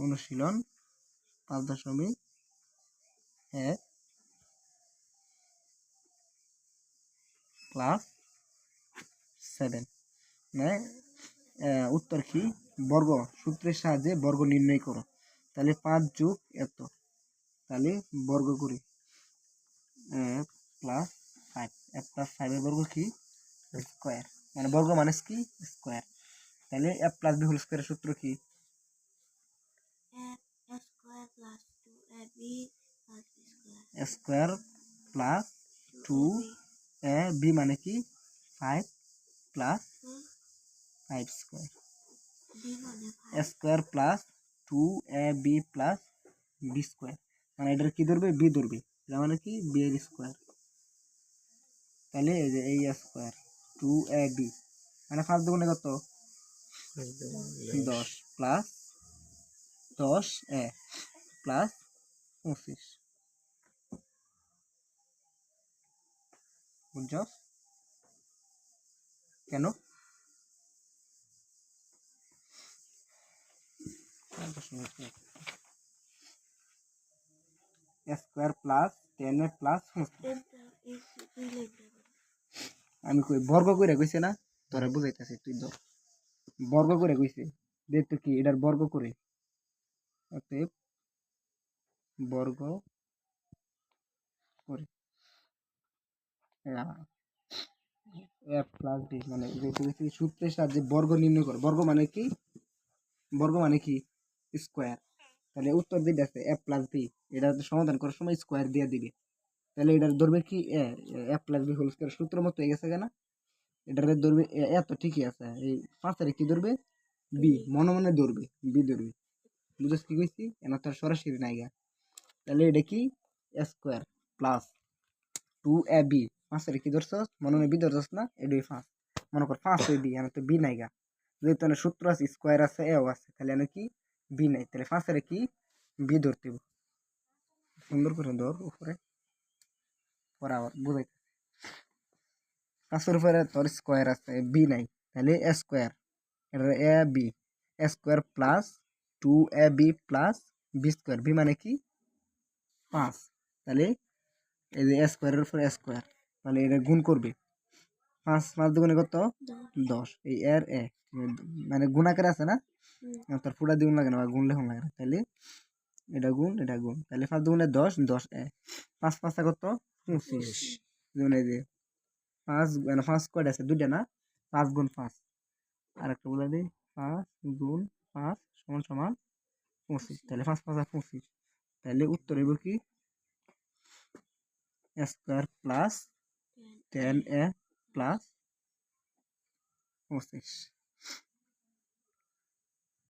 অনুশীলন 5.1 ক্লাস 7 মানে উত্তর কি বর্গ সূত্রের সাহায্যে বর্গ নির্ণয় করো। তাহলে 5 যোগ এত, তাহলে বর্গ করি প্লাস 5 প্লাস 5 এর বর্গ কি স্কোয়ার, মানে বর্গ মানে কি স্কোয়ার। তাহলে এ প্লাস বি হোল স্কোয়ারের সূত্র কি স্কোয়ার প্লাস 2ab মানে কি 5 plus 5 square square plus 2ab plus B square, মানে এটার কি ধরবে বি ধরবে, এটা মানে কি বি এর স্কোয়ার। তাহলে এই যে এই স্কোয়ার 2ab মানে 5 দুগুণে কত 10 প্লাস 10a প্লাস 25, বুঝছ কেন? স্কোয়ার প্লাস 10a প্লাস 25 আমি কই বর্গ করে কইছে না, তোরা বুঝাইতেছি তুই ধর বর্গ করে কইছে, দেখতো কি এটার বর্গ করে, অতএব বর্গ করে এফ প্লাস ডি মানে সূত্রের সাহায্যে বর্গ নির্ণয় করে। বর্গ মানে কি স্কোয়ার। তাহলে উত্তর দিতে আছে এফ প্লাস বি, এটা সমাধান করার সময় স্কোয়ার দিয়ে দিবে। তাহলে এটার ধরবে কি F plus B whole square সূত্র মতো হয়ে গেছে কেনা, এটার ধরবে এত ঠিকই আছে, এই 5 কি ধরবে বি, মনে মনে ধরবে বি ধরবে, বুঝছ কি কইছি এনা তো সরাসরি নাই গা। তাহলে এটা কি স্কোয়ার প্লাস 2ab 5 কি ধরছ মনে মনে বি ধরছস না, এটাই 5 মনে কর 5 হই বি, এনা তো বি নাই গা, যেহেতু এখানে সূত্র আছে স্কোয়ার আছে এও আছে, তাহলে এনে কি বি নাই, তাহলে 5 কি বি ধরতে সুন্দর করে ধর উপরে পরে আবার বুঝাই। 5 উপরে তোর স্কোয়ার আছে বি নাই, তাহলে স্কোয়ার এটা a b square plus 2ab plus B square, b মানে কি 5, তাহলে এই যে স্কোয়ারের উপরে স্কোয়ার, তাহলে এটা গুণ করবে 5 দুগুণে কত 10, এই এর এ মানে গুণ আকারে আছে না, তার পুরা দ্বিগুণ লাগে না, গুণ লেখন লাগে না, তাহলে এটা গুণ তাহলে 5 দুগুণে 10 10 এ 5 5 কত 25, যেমন এই যে 5 মানে 5 কয়টা আছে দুইটা না, 5 গুণ 5 আর একটা বলে দিই 5 গুণ 5 সমান সমান 25, তাহলে 5 5 25, তাহলে উত্তর হইব কি স্কোয়ার প্লাস 10a প্লাস 25।